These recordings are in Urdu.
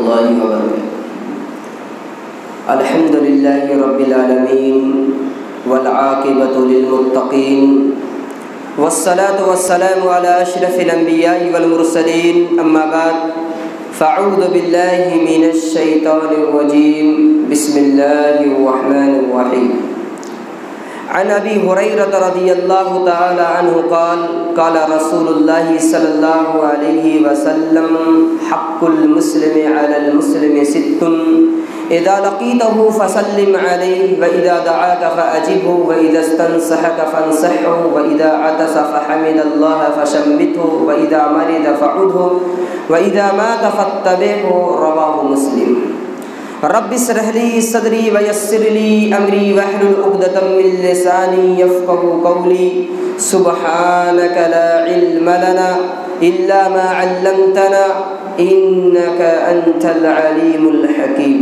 الله وبركاته الحمد لله رب العالمين والعاقبة للمتقين والصلاة والسلام على أشرف الأنبياء والمرسلين أما بعد فأعوذ بالله من الشيطان الرجيم بسم الله الرحمن الرحيم عن أبي هريرة رضي الله تعالى عنه قال قال رسول الله صلى الله عليه وسلم حق المسلم على المسلم ست إذا لقيته فسلم عليه وإذا دعاك فأجبه وإذا استنصحك فانصحه وإذا عطس فحمد الله فشمته وإذا مرض فعده وإذا مات فاتبعه رواه مسلم رب اشرح لي صدري ويسر لي أمري واحلل عقدة من لساني يفقهوا قولي سبحانك لا علم لنا إلا ما علمتنا إنك أنت العليم الحكيم.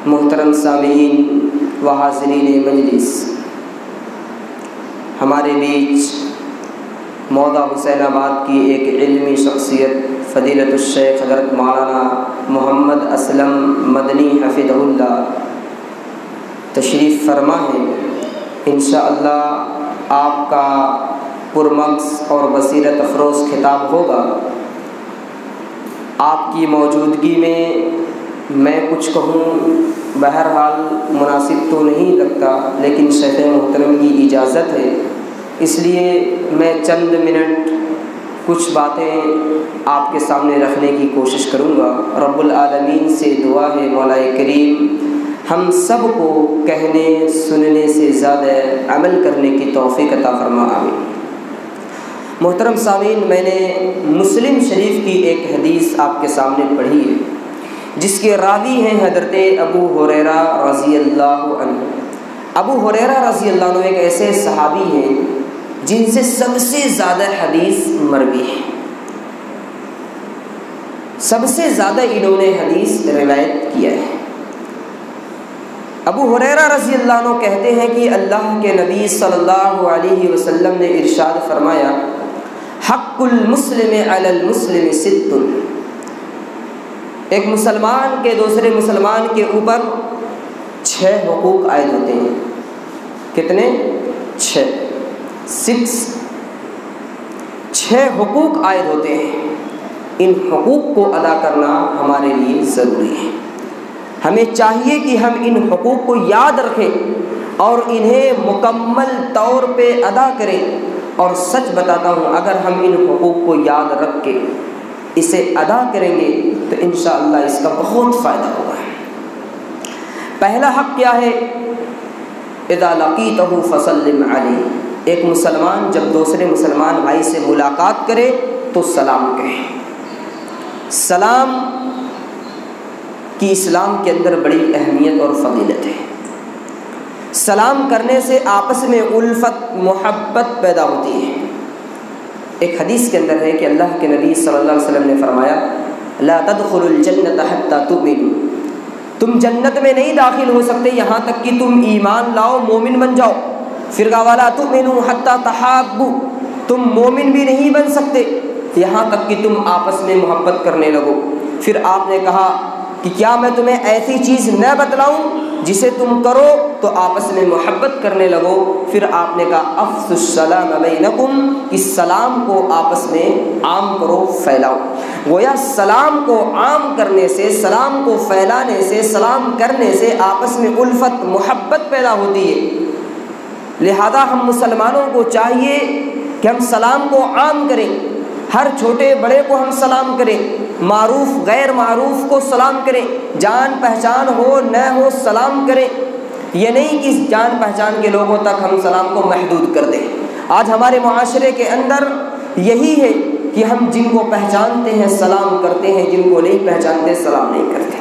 محترم سامعین و حاضرین مجلس، ہمارے بیچ موضع حسین آباد کی ایک علمی شخصیت فضیلت الشیخ حضرت مولانا محمد اسلم مدنی حفظہ اللہ تشریف فرما ہے. انشاءاللہ آپ کا پرمغز اور بصیرت افروز خطاب ہوگا. آپ کی موجودگی میں میں کچھ کہوں بہرحال مناسب تو نہیں لگتا، لیکن شیخ محترم کی اجازت ہے، اس لیے میں چند منٹ کچھ باتیں آپ کے سامنے رکھنے کی کوشش کروں گا. رب العالمین سے دعا ہے مولا کریم ہم سب کو کہنے سننے سے زیادہ عمل کرنے کی توفیق عطا فرما، آمین. محترم سامعین، میں نے مسلم شریف کی ایک حدیث آپ کے سامنے پڑھی ہے جس کے راوی ہیں حضرت ابو ہریرہ رضی اللہ عنہ. ابو ہریرہ رضی اللہ عنہ ایک ایسے صحابی ہیں جن سے سب سے زیادہ حدیث مروی ہے، سب سے زیادہ انہوں نے حدیث روایت کیا ہے. ابو ہریرہ رضی اللہ عنہ کہتے ہیں کہ اللہ کے نبی صلی اللہ علیہ وسلم نے ارشاد فرمایا حق المسلم علی المسلم ست. ایک مسلمان کے دوسرے مسلمان کے اوپر 6 حقوق عائد ہوتے ہیں. کتنے؟ 6 حقوق عائد ہوتے ہیں. ان حقوق کو ادا کرنا ہمارے لیے ضروری ہے. ہمیں چاہیے کہ ہم ان حقوق کو یاد رکھیں اور انہیں مکمل طور پہ ادا کریں. اور سچ بتاتا ہوں، اگر ہم ان حقوق کو یاد رکھ کے اسے ادا کریں گے تو انشاءاللہ اس کا بہت فائدہ ہوگا. پہلا حق کیا ہے؟ اذا لقیتہ فسلم علیہ. ایک مسلمان جب دوسرے مسلمان بھائی سے ملاقات کرے تو سلام کہے. سلام کی اسلام کے اندر بڑی اہمیت اور فضیلت ہے. سلام کرنے سے آپس میں الفت محبت پیدا ہوتی ہے. ایک حدیث کے اندر ہے کہ اللہ کے نبی صلی اللہ علیہ وسلم نے فرمایا لا تدخلوا الجنة حتى تؤمنوا. تم جنت میں نہیں داخل ہو سکتے یہاں تک کہ تم ایمان لاؤ، مومن بن جاؤ. پھر کہا ولا تؤمنوا حتى تحابوا. تم مومن بھی نہیں بن سکتے یہاں تک کہ تم آپس میں محبت کرنے لگو. پھر آپ نے کہا کہ کیا میں تمہیں ایسی چیز نہ بتلاؤں جسے تم کرو تو آپس میں محبت کرنے لگو. پھر آپ نے کہا افشوا السلام بینکم، اس سلام کو آپس میں عام کرو، پھیلاؤ. گویا سلام کو عام کرنے سے، سلام کو پھیلانے سے، سلام کرنے سے آپس میں الفت محبت پیدا ہوتی ہے. لہذا ہم مسلمانوں کو چاہیے کہ ہم سلام کو عام کریں، ہر چھوٹے بڑے کو ہم سلام کریں، معروف غیر معروف کو سلام کریں، جان پہچان ہو نہ ہو سلام کریں. یہ نہیں کہ جان پہچان کے لوگوں تک ہم سلام کو محدود کر دیں. آج ہمارے معاشرے کے اندر یہی ہے کہ ہم جن کو پہچانتے ہیں سلام کرتے ہیں، جن کو نہیں پہچانتے سلام نہیں کرتے.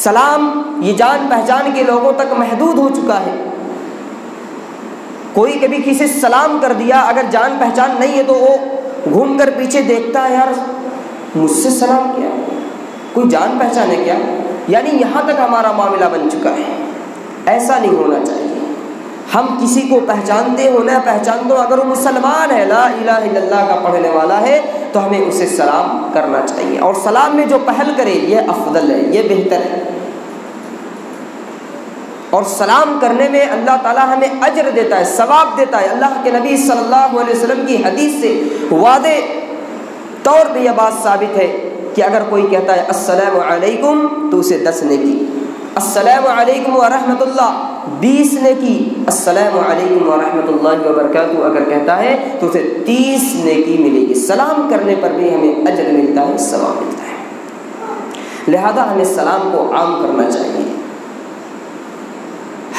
سلام یہ جان پہچان کے لوگوں تک محدود ہو چکا ہے. کوئی کبھی کسی سلام کر دیا، اگر جان پہچان نہیں ہے تو وہ گھوم کر پیچھے دیکھتا ہے، یار مجھ سے سلام کیا، کوئی جان پہچان ہے کیا؟ یعنی یہاں تک ہمارا معاملہ بن چکا ہے. ایسا نہیں ہونا چاہیے. ہم کسی کو پہچانتے ہو نہ پہچانتے ہو، اگر وہ مسلمان ہے، لا الہ الا اللہ کا پڑھنے والا ہے، تو ہمیں اسے سلام کرنا چاہیے، اور سلام میں جو پہل کرے یہ افضل ہے، یہ بہتر ہے۔ اور سلام کرنے میں اللہ تعالیٰ ہمیں اجر دیتا ہے، ثواب دیتا ہے۔ اللہ کے نبی صلی اللہ علیہ وسلم کی حدیث سے واضح طور پہ یہ بات ثابت ہے کہ اگر کوئی کہتا ہے السلام علیکم تو اسے 10 نیکی، السلام علیکم ورحمۃ اللہ 20 نیکی، السلام علیکم ورحمۃ اللہ وبرکاتہ اگر کہتا ہے تو اسے 30 نیکی ملے گی۔ سلام کرنے پر بھی ہمیں اجر ملتا ہے، ثواب ملتا ہے۔ لہذا ہمیں سلام کو عام کرنا چاہیے،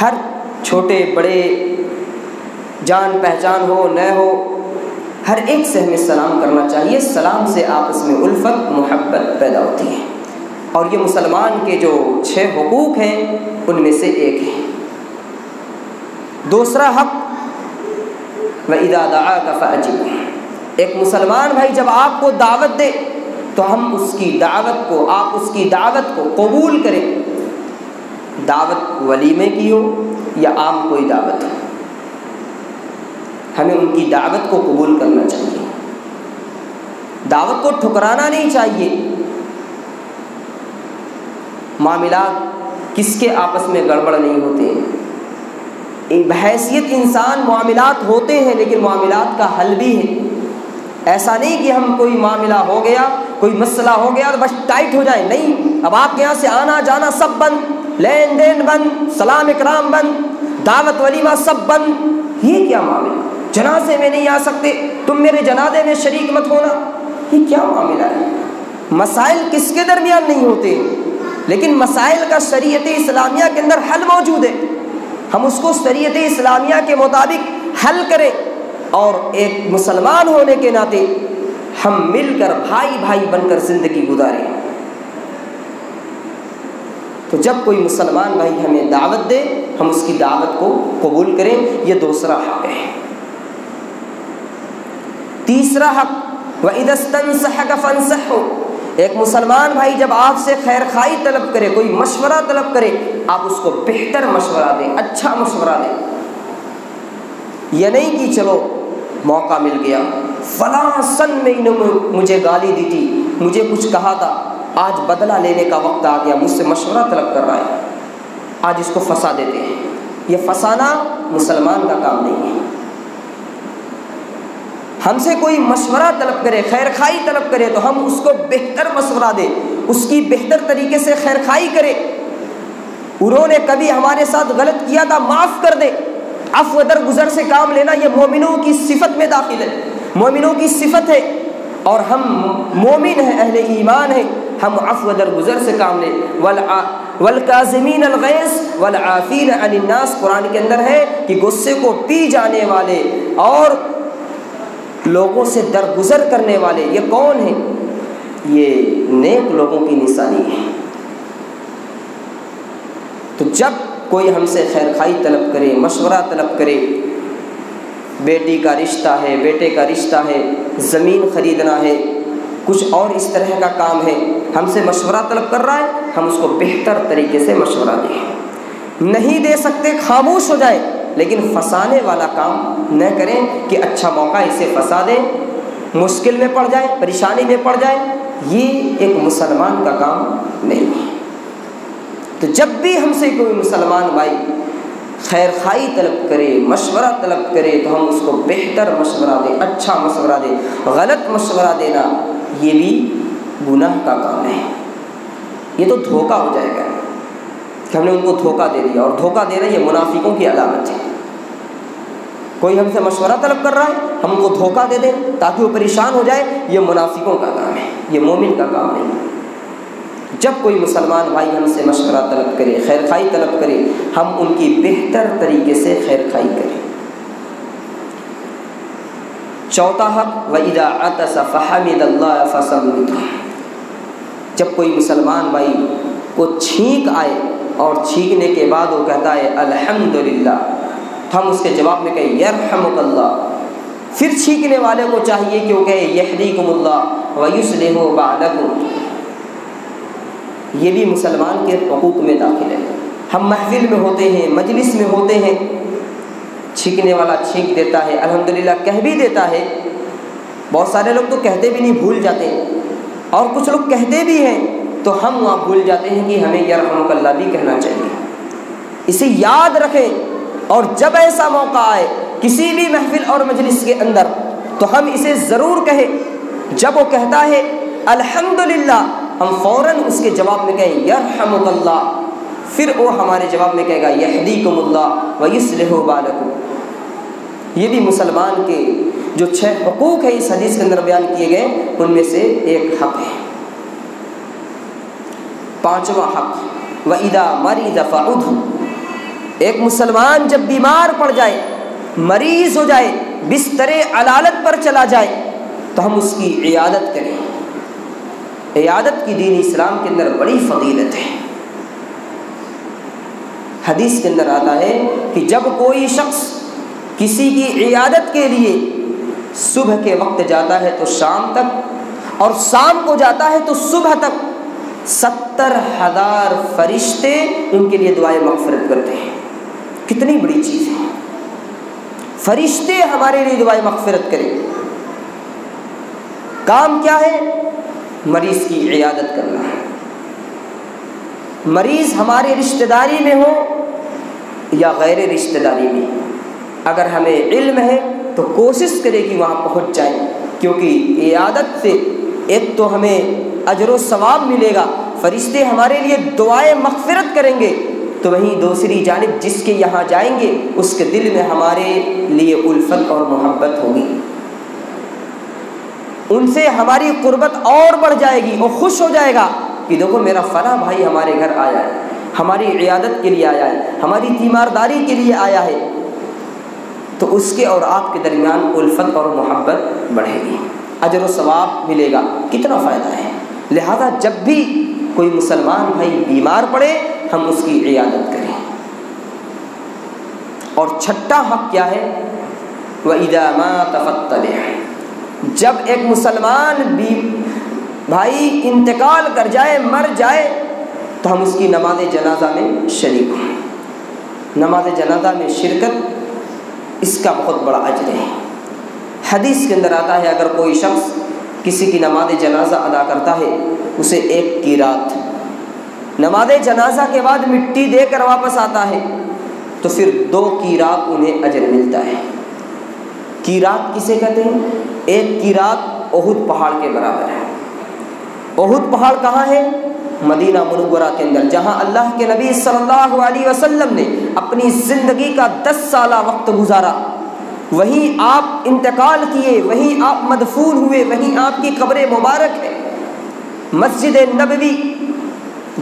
ہر چھوٹے بڑے جان پہچان ہو نہ ہو ہر ایک سے ہمیں سلام کرنا چاہیے۔ سلام سے آپس میں الفت محبت پیدا ہوتی ہے، اور یہ مسلمان کے جو 6 حقوق ہیں ان میں سے ایک ہے۔ دوسرا حق وَإِذَا دَعَاكَ فَأَجِبْ، ایک مسلمان بھائی جب آپ کو دعوت دے تو ہم اس کی دعوت کو، آپ اس کی دعوت کو قبول کریں، دعوت ولیمے کی ہو یا عام کوئی دعوت ہو، ہمیں ان کی دعوت کو قبول کرنا چاہیے، دعوت کو ٹھکرانا نہیں چاہیے۔ معاملات کس کے آپس میں گڑبڑ نہیں ہوتے، بحیثیت انسان معاملات ہوتے ہیں لیکن معاملات کا حل بھی ہے۔ ایسا نہیں کہ ہم کوئی معاملہ ہو گیا، کوئی مسئلہ ہو گیا تو بس ٹائٹ ہو جائے، نہیں، اب آپ کے یہاں سے آنا جانا سب بند، لین دین بند، سلام اکرام بند، دعوت ولیمہ سب بند۔ یہ کیا معاملہ؟ جنازے میں نہیں آ سکتے، تم میرے جنازے میں شریک مت ہونا، یہ کیا معاملہ ہے؟ مسائل کس کے درمیان نہیں ہوتے، لیکن مسائل کا شریعت اسلامیہ کے اندر حل موجود ہے، ہم اس کو شریعت اسلامیہ کے مطابق حل کریں، اور ایک مسلمان ہونے کے ناطے ہم مل کر بھائی بھائی بن کر زندگی گزاریں۔ تو جب کوئی مسلمان بھائی ہمیں دعوت دے ہم اس کی دعوت کو قبول کریں، یہ دوسرا حق ہے۔ تیسرا حق وَإِذَا اسْتَنصَحَكَ فَانصَحْهُ، ایک مسلمان بھائی جب آپ سے خیر خواہی طلب کرے، کوئی مشورہ طلب کرے، آپ اس کو بہتر مشورہ دیں، اچھا مشورہ دیں۔ یہ نہیں کہ چلو موقع مل گیا، فلاں سن میں انہوں نے مجھے گالی دی تھی، مجھے کچھ کہا تھا، آج بدلہ لینے کا وقت آ گیا، مجھ سے مشورہ طلب کر رہا ہے، آج اس کو پھنسا دیتے ہیں۔ یہ پھنسانا مسلمان کا کام نہیں ہے۔ ہم سے کوئی مشورہ طلب کرے، خیر خواہی طلب کرے تو ہم اس کو بہتر مشورہ دیں، اس کی بہتر طریقے سے خیر خواہی کرے۔ انہوں نے کبھی ہمارے ساتھ غلط کیا تھا، معاف کر دے، عفو درگزر سے کام لینا یہ مومنوں کی صفت میں داخل ہے، مومنوں کی صفت ہے، اور ہم مومن ہیں، اہل ایمان ہیں، ہم عفو درگزر سے کام لیں۔ والکاظمین الغیظ والعافین عن الناس، قرآن کے اندر ہے کہ غصے کو پی جانے والے اور لوگوں سے درگزر کرنے والے یہ کون ہیں؟ یہ نیک لوگوں کی نشانی ہے۔ تو جب کوئی ہم سے خیر خواہی طلب کرے، مشورہ طلب کرے، بیٹی کا رشتہ ہے، بیٹے کا رشتہ ہے، زمین خریدنا ہے، کچھ اور اس طرح کا کام ہے، ہم سے مشورہ طلب کر رہا ہے، ہم اس کو بہتر طریقے سے مشورہ دیں۔ نہیں دے سکتے خاموش ہو جائیں، لیکن پھنسانے والا کام نہ کریں کہ اچھا موقع اسے پھنسا دیں، مشکل میں پڑ جائے، پریشانی میں پڑ جائے، یہ ایک مسلمان کا کام نہیں ہے۔ تو جب بھی ہم سے کوئی مسلمان بھائی خیر خواہی طلب کرے، مشورہ طلب کرے تو ہم اس کو بہتر مشورہ دیں، اچھا مشورہ دیں۔ غلط مشورہ دینا یہ بھی گناہ کا کام ہے، یہ تو دھوکہ ہو جائے گا کہ ہم نے ان کو دھوکہ دے دیا، اور دھوکہ دینا یہ منافقوں کی علامت ہے۔ کوئی ہم سے مشورہ طلب کر رہا ہے، ہم ان کو دھوکہ دے دیں تاکہ وہ پریشان ہو جائے، یہ منافقوں کا کام ہے، یہ مومن کا کام نہیں۔ جب کوئی مسلمان بھائی ہم سے مشورہ طلب کرے، خیر خواہی طلب کرے، ہم ان کی بہتر طریقے سے خیر خواہی کریں۔ چوتھا حق وَإِذَا عَطَسَ فَحَمِدَ اللَّهَ فَصَمِّتْهُ، جب کوئی مسلمان بھائی کو چھینک آئے اور چھینکنے کے بعد وہ کہتا ہے الحمدللہ، تو ہم اس کے جواب میں کہیں یرحمک اللہ۔ پھر چھینکنے والے کو چاہیے کہ وہ کہے یہدیکم اللہ ویصلح بالکم۔ یہ بھی مسلمان کے حقوق میں داخل ہے۔ ہم محفل میں ہوتے ہیں، مجلس میں ہوتے ہیں، چھینکنے والا چھینک دیتا ہے، الحمدللہ کہہ بھی دیتا ہے، بہت سارے لوگ تو کہتے بھی نہیں، بھول جاتے ہیں، اور کچھ لوگ کہتے بھی ہیں تو ہم وہاں بھول جاتے ہیں کہ ہمیں یرحمک اللہ بھی کہنا چاہیے۔ اسے یاد رکھیں، اور جب ایسا موقع آئے کسی بھی محفل اور مجلس کے اندر تو ہم اسے ضرور کہیں۔ جب وہ کہتا ہے الحمدللہ، ہم فوراً اس کے جواب میں کہیں یرحمک اللہ، پھر وہ ہمارے جواب میں کہے گا یہدیکم اللہ ویصلح بالکم۔ یہ بھی مسلمان کے جو 6 حقوق ہیں اس حدیث کے اندر بیان کیے گئے ان میں سے ایک حق ہے۔ 5واں حق وَإِذَا مَرِضَ فَعُدْهُ، ایک مسلمان جب بیمار پڑ جائے، مریض ہو جائے، بستر علالت پر چلا جائے تو ہم اس کی عیادت کریں۔ عیادت کی دین اسلام کے اندر بڑی فضیلت ہے۔ حدیث کے اندر آتا ہے کہ جب کوئی شخص کسی کی عیادت کے لیے صبح کے وقت جاتا ہے تو شام تک، اور شام کو جاتا ہے تو صبح تک 70,000 فرشتے ان کے لیے دعائیں مغفرت کرتے ہیں۔ کتنی بڑی چیز ہے، فرشتے ہمارے لیے دعائیں مغفرت کریں۔ کام کیا ہے؟ مریض کی عیادت کرنا ہے۔ مریض ہمارے رشتہ داری میں ہو یا غیر رشتہ داری میں، اگر ہمیں علم ہے تو کوشش کرے کہ وہاں پہنچ جائیں، کیونکہ عیادت سے ایک تو ہمیں اجر و ثواب ملے گا، فرشتے ہمارے لیے دعائیں مغفرت کریں گے، تو وہیں دوسری جانب جس کے یہاں جائیں گے اس کے دل میں ہمارے لیے الفت اور محبت ہوگی، ان سے ہماری قربت اور بڑھ جائے گی، وہ خوش ہو جائے گا کہ دیکھو میرا فلاں بھائی ہمارے گھر آیا ہے، ہماری عیادت کے لیے آیا ہے، ہماری تیمارداری کے لیے آیا ہے، تو اس کے اور آپ کے درمیان الفت اور محبت بڑھے گی، اجر و ثواب ملے گا، کتنا فائدہ ہے۔ لہذا جب بھی کوئی مسلمان بھائی بیمار پڑے ہم اس کی عیادت کریں۔ اور 6واں حق کیا ہے؟ وَإِذَا مَاتَ فَاتَّبِعْ، جب ایک مسلمان بھائی انتقال کر جائے، مر جائے، تو ہم اس کی نماز جنازہ میں شریک ہوں۔ نماز جنازہ میں شرکت اس کا بہت بڑا اجر ہے۔ حدیث کے اندر آتا ہے اگر کوئی شخص کسی کی نماز جنازہ ادا کرتا ہے اسے 1 قیراط، نماز جنازہ کے بعد مٹی دے کر واپس آتا ہے تو پھر 2 قیراط انہیں اجر ملتا ہے۔ قیراط کسے کہتے ہیں؟ 1 قیراط احد پہاڑ کے برابر ہے۔ احد پہاڑ کہاں ہے؟ مدینہ منورہ کے اندر، جہاں اللہ کے نبی صلی اللہ علیہ وسلم نے اپنی زندگی کا 10 سالہ وقت گزارا، وہیں آپ انتقال کیے، وہیں آپ مدفون ہوئے، وہیں آپ کی قبر مبارک ہے۔ مسجد نبوی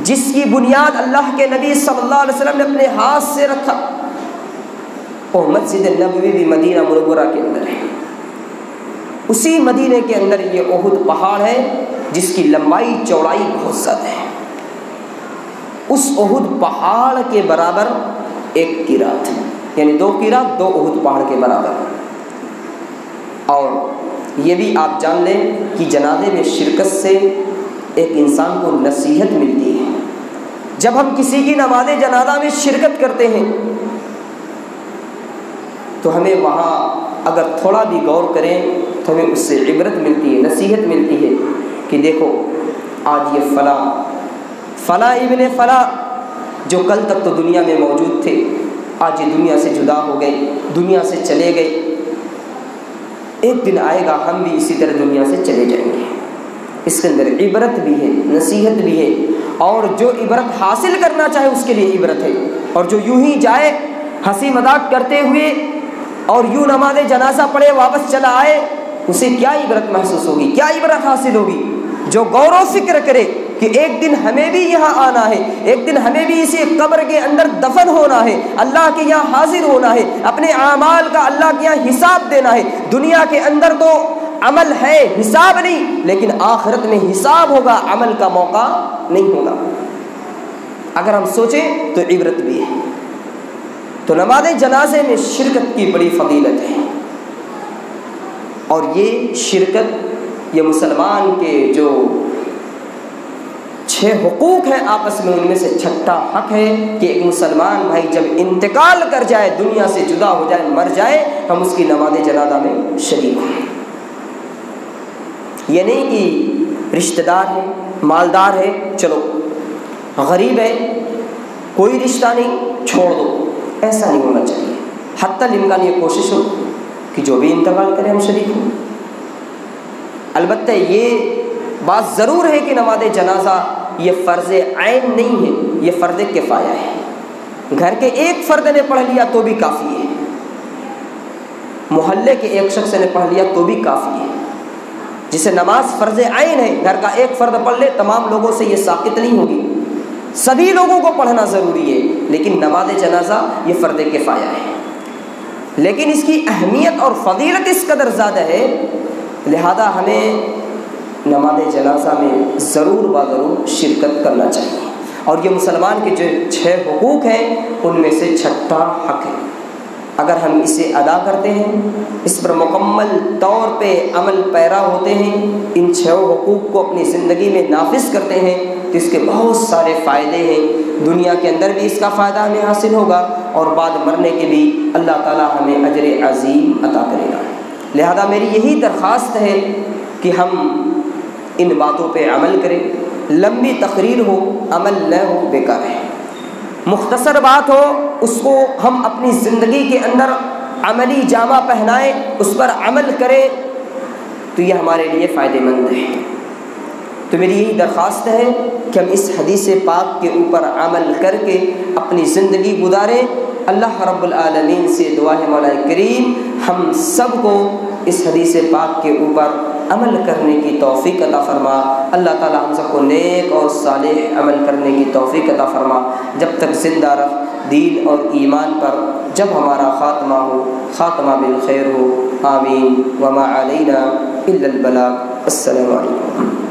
جس کی بنیاد اللہ کے نبی صلی اللہ علیہ وسلم نے اپنے ہاتھ سے رکھا، وہ مسجد نبوی بھی مدینہ منورہ کے اندر ہے۔ اسی مدینے کے اندر یہ احد پہاڑ ہے جس کی لمبائی چوڑائی بہت زیادہ ہے۔ اس احد پہاڑ کے برابر 1 قیراط، یعنی 2 قیراط 2 احد پہاڑ کے برابر۔ اور یہ بھی آپ جان لیں کہ جنازے میں شرکت سے ایک انسان کو نصیحت ملتی ہے۔ جب ہم کسی کی نماز جنازہ میں شرکت کرتے ہیں تو ہمیں وہاں اگر تھوڑا بھی غور کریں تو ہمیں اس سے عبرت ملتی ہے، نصیحت ملتی ہے کہ دیکھو آج یہ فلاں ابن فلاں جو کل تک تو دنیا میں موجود تھے، آج یہ دنیا سے جدا ہو گئے، دنیا سے چلے گئے، ایک دن آئے گا ہم بھی اسی طرح دنیا سے چلے جائیں گے۔ اس کے اندر عبرت بھی ہے، نصیحت بھی ہے، اور جو عبرت حاصل کرنا چاہے اس کے لیے عبرت ہے، اور جو یوں ہی جائے ہنسی مذاق کرتے ہوئے اور یوں نماز جنازہ پڑھے واپس چلا آئے، اسے کیا عبرت محسوس ہوگی، کیا عبرت حاصل ہوگی؟ جو غور و فکر کرے کہ ایک دن ہمیں بھی یہاں آنا ہے، ایک دن ہمیں بھی اسی قبر کے اندر دفن ہونا ہے، اللہ کے یہاں حاضر ہونا ہے، اپنے اعمال کا اللہ کے یہاں حساب دینا ہے۔ دنیا کے اندر تو عمل ہے، حساب نہیں، لیکن آخرت میں حساب ہوگا، عمل کا موقع نہیں ہوگا۔ اگر ہم سوچیں تو عبرت بھی ہے۔ تو نماز جنازے میں شرکت کی بڑی فضیلت ہے، اور یہ شرکت، یہ مسلمان کے جو 6 حقوق ہیں آپس میں، ان میں سے 6واں حق ہے کہ ایک مسلمان بھائی جب انتقال کر جائے، دنیا سے جدا ہو جائے، مر جائے، ہم اس کی نماز جنازہ میں شریک ہوں۔ یہ نہیں کہ رشتہ دار ہے، مالدار ہے، چلو، غریب ہے، کوئی رشتہ نہیں، چھوڑ دو، ایسا نہیں ہونا چاہیے۔ حتی الامکان یہ کوشش ہو کہ جو بھی انتقال کرے ہم شریک ہوں۔ البتہ یہ بات ضرور ہے کہ نماز جنازہ یہ فرض عین نہیں ہے، یہ فرض کفایہ ہے۔ گھر کے ایک فرد نے پڑھ لیا تو بھی کافی ہے، محلے کے ایک شخص نے پڑھ لیا تو بھی کافی ہے۔ جسے نماز فرض عین ہے، گھر کا ایک فرد پڑھ لے، تمام لوگوں سے یہ ثابت نہیں ہوگی، سبھی لوگوں کو پڑھنا ضروری ہے، لیکن نماز جنازہ یہ فرض کفایہ ہے۔ لیکن اس کی اہمیت اور فضیلت اس قدر زیادہ ہے، لہذا ہمیں نماز جنازہ میں ضرور بضرور شرکت کرنا چاہیے۔ اور یہ مسلمان کے جو 6 حقوق ہیں ان میں سے 6واں حق ہے۔ اگر ہم اسے ادا کرتے ہیں، اس پر مکمل طور پہ عمل پیرا ہوتے ہیں، ان 6 حقوق کو اپنی زندگی میں نافذ کرتے ہیں تو اس کے بہت سارے فائدے ہیں۔ دنیا کے اندر بھی اس کا فائدہ ہمیں حاصل ہوگا اور بعد مرنے کے بھی اللہ تعالیٰ ہمیں اجر عظیم عطا کرے گا۔ لہذا میری یہی درخواست ہے کہ ہم ان باتوں پہ عمل کریں۔ لمبی تقریر ہو، عمل نہ ہو، بیکار ہے۔ مختصر بات ہو، اس کو ہم اپنی زندگی کے اندر عملی جامہ پہنائیں، اس پر عمل کریں تو یہ ہمارے لیے فائدہ مند ہے۔ تو میری یہی درخواست ہے کہ ہم اس حدیث پاک کے اوپر عمل کر کے اپنی زندگی گزاریں۔ اللہ رب العالمین سے دعا ہے مولا کریم ہم سب کو اس حدیث پاک کے اوپر عمل کرنے کی توفیق عطا فرما۔ اللہ تعالی ہم سب کو نیک اور صالح عمل کرنے کی توفیق عطا فرما، جب تک زندہ رکھ دین اور ایمان پر، جب ہمارا خاتمہ ہو خاتمہ بالخیر ہو۔ آمین۔ وما علینا الا البلاغ۔ السلام علیکم۔